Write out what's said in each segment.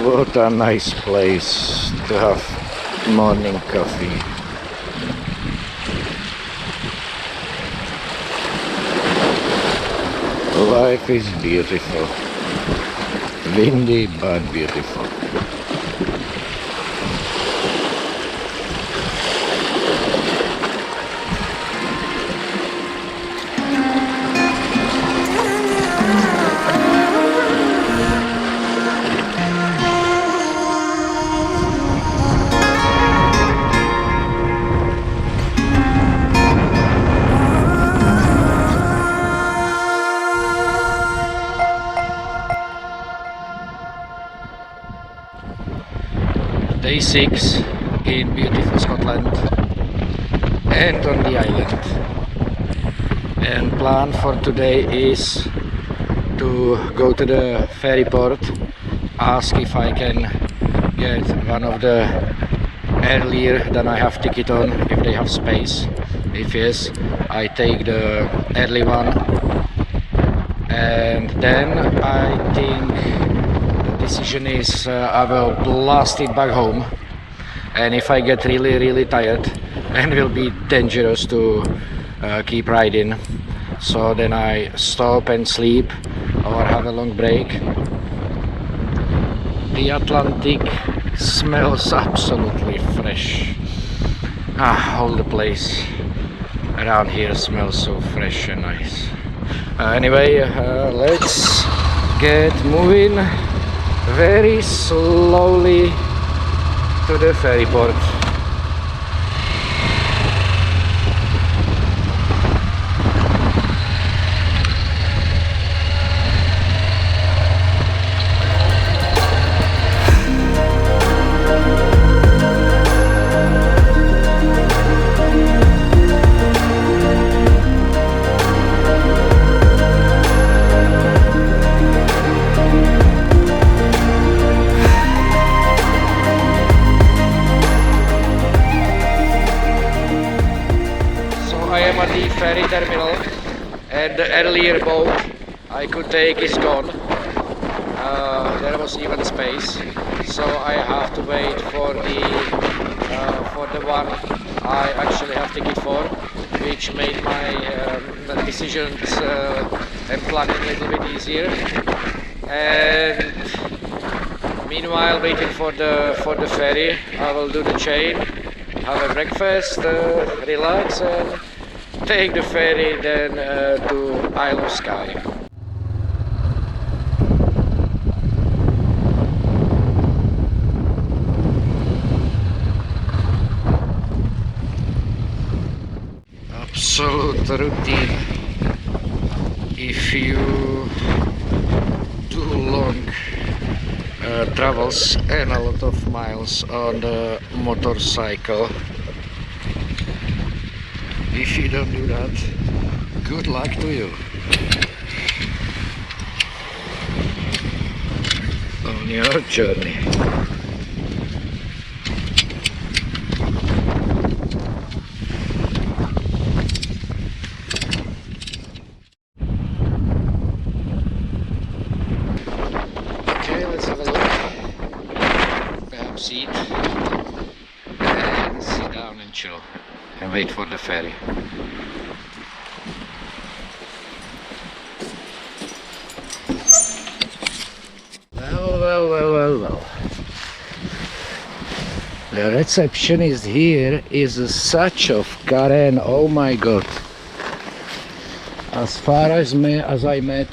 What a nice place to have morning coffee. Life is beautiful. Windy but beautiful. Day 6 in beautiful Scotland and on the island. And plan for today is to go to the ferry port, ask if I can get one of the earlier than I have ticket on, if they have space. If yes, I take the early one, and then I think decision is I will blast it back home, and if I get really tired and will be dangerous to keep riding, so then I stop and sleep or have a long break. The Atlantic smells absolutely fresh. All the place around here smells so fresh and nice. Anyway, let's get moving very slowly to the ferry port. At the ferry terminal, and the earlier boat I could take is gone. There was even space, so I have to wait for the one I actually have ticket for, which made my decisions and planning a little bit easier. And meanwhile, waiting for the ferry, I will do the chain, have a breakfast, relax, and take the ferry then to Isle of Skye. Absolute routine if you do long travels and a lot of miles on the motorcycle. If you don't do that, good luck to you on your journey. Okay, let's have a look. Perhaps eat and sit down and chill and wait for the ferry. Well. The receptionist here is such of Karen, oh my god. As far as I met,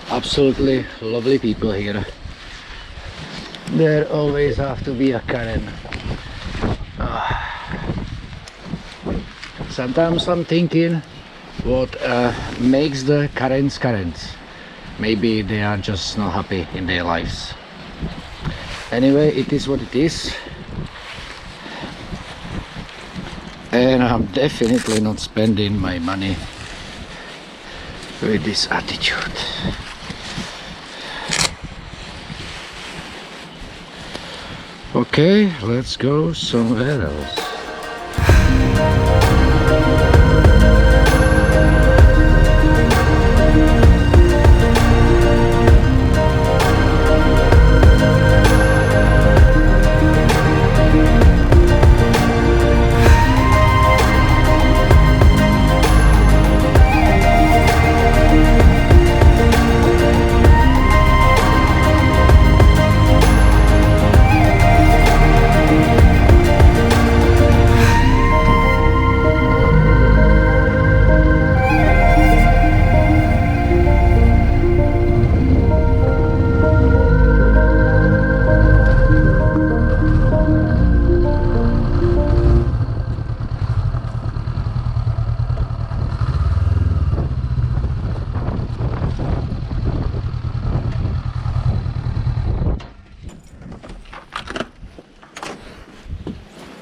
absolutely lovely people here. There always have to be a Karen. Sometimes I'm thinking what makes the Karens Karens. maybe they are just not happy in their lives. Anyway, it is what it is, and I'm definitely not spending my money with this attitude. Okay, let's go somewhere else.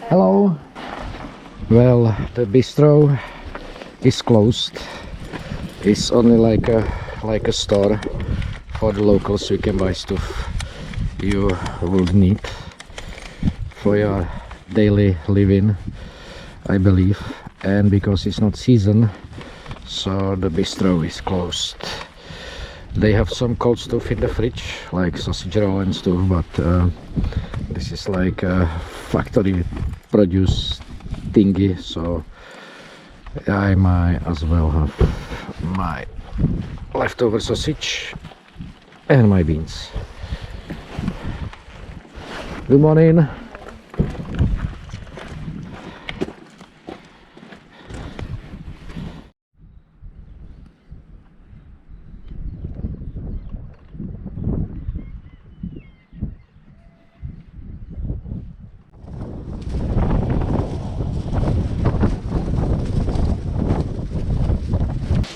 Hello. Well, the bistro is closed. It's only like a store for the locals. You can buy stuff you would need for your daily living, I believe. And because it's not season, so the bistro is closed. They have some cold stuff in the fridge, like sausage roll and stuff, but this is like a factory produce thingy, so I might as well have my leftover sausage and my beans. Good morning.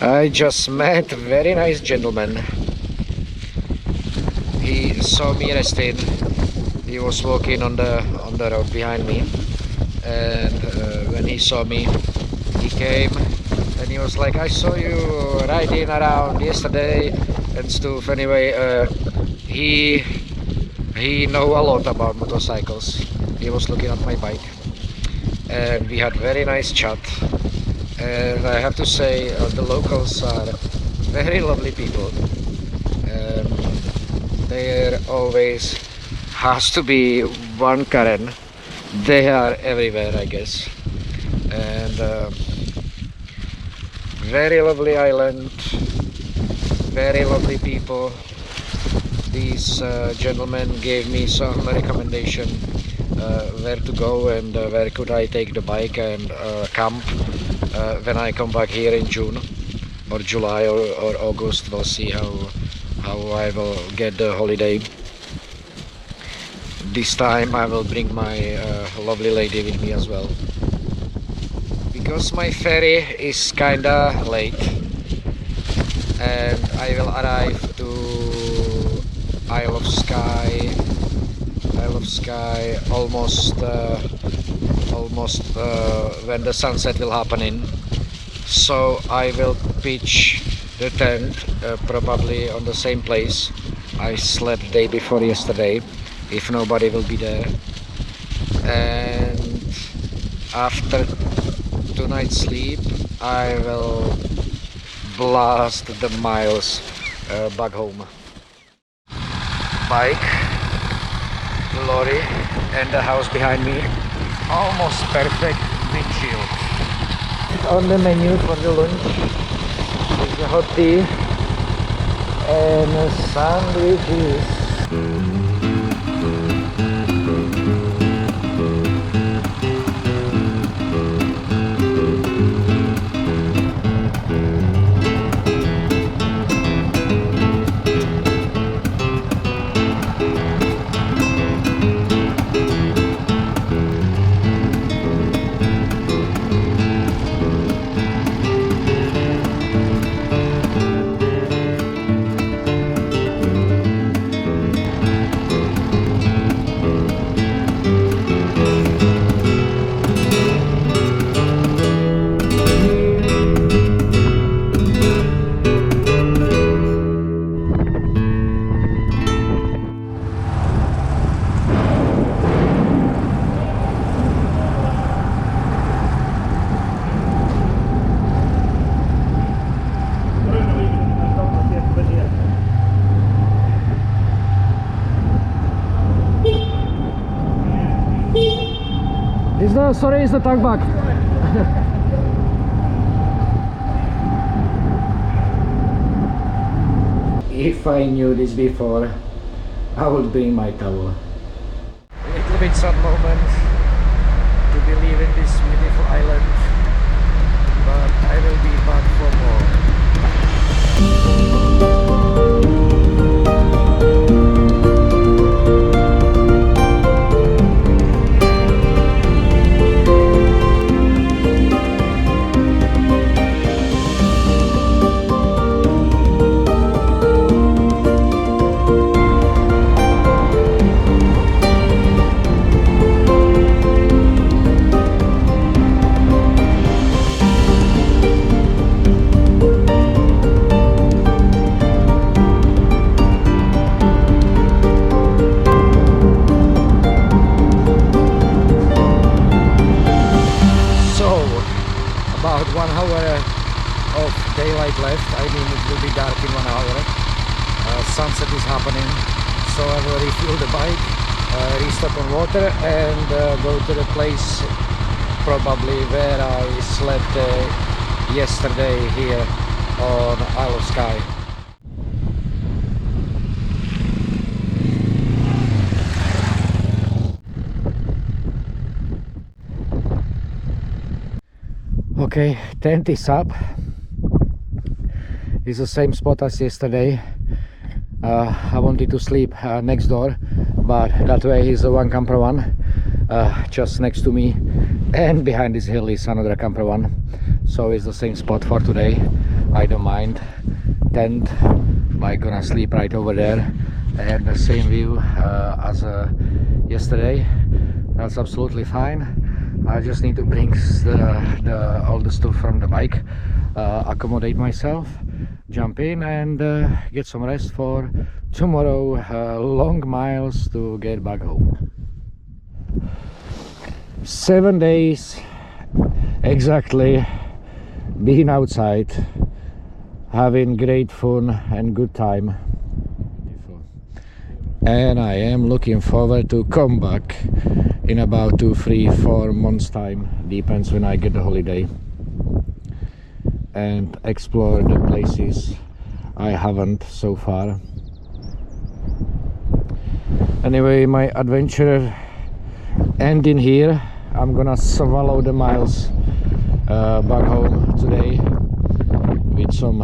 I just met a very nice gentleman. He saw me resting. He was walking on the road behind me, and when he saw me, he came and he was like, "I saw you riding around yesterday and stuff." Anyway, he know a lot about motorcycles. He was looking at my bike, and we had very nice chat. And I have to say, the locals are very lovely people. There always has to be one Karen. They are everywhere, I guess. And very lovely island, very lovely people. These gentlemen gave me some recommendation where to go and where could I take the bike and camp. When I come back here in June or July or August, we'll see how I will get the holiday. This time I will bring my lovely lady with me as well, because my ferry is kinda late and I will arrive to Isle of Skye almost when the sunset will happen in. So I will pitch the tent probably on the same place I slept the day before yesterday, if nobody will be there. And after tonight's sleep I will blast the miles back home. Bike, lorry and the house behind me, almost perfect windshield. On the menu for the lunch is a hot tea and sandwiches. sorry, it's the tank back. If I knew this before, I would bring my towel. A little bit sad moment to be leaving this beautiful island, but I will be back for more. About 1 hour of daylight left. I mean, it will be dark in 1 hour. Sunset is happening, so I will refuel the bike, restock on water, and go to the place probably where I slept yesterday here on Isle of Skye. Okay, tent is up. It's the same spot as yesterday. I wanted to sleep next door, but that way is the one camper one just next to me, and behind this hill is another camper one. So it's the same spot for today. I don't mind. Tent, I'm gonna sleep right over there, and the same view as yesterday. That's absolutely fine. I just need to bring all the stuff from the bike, accommodate myself, jump in, and get some rest for tomorrow. Long miles to get back home. 7 days exactly being outside, having great fun and good time, and I am looking forward to come back in about 2, 3, 4 months time, depends when I get the holiday, and explore the places I haven't so far. Anyway, my adventure ending here. I'm gonna swallow the miles back home today with some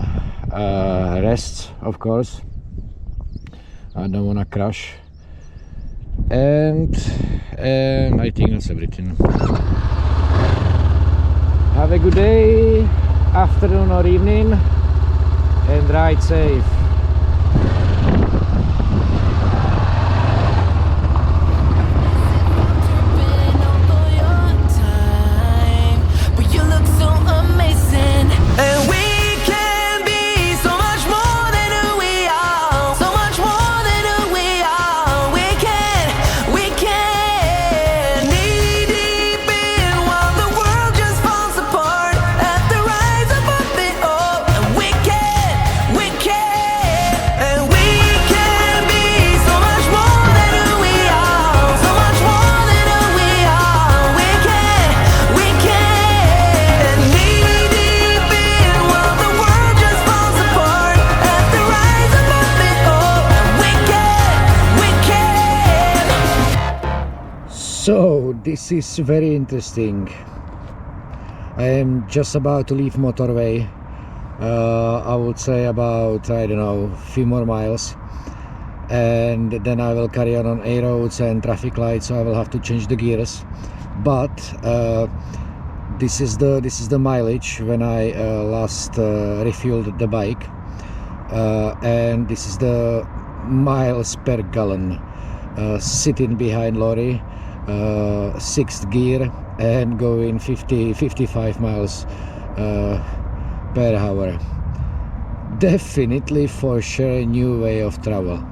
rest, of course. I don't wanna crash, and I think that's everything. Have a good day, afternoon or evening, and ride safe. So this is very interesting. I am just about to leave motorway. I would say about, I don't know, few more miles, and then I will carry on A roads and traffic lights, so I will have to change the gears. But this is the mileage when I last refueled the bike, and this is the miles per gallon sitting behind lorry, 6th gear, and going 50-55 miles per hour. Definitely, for sure, a new way of travel.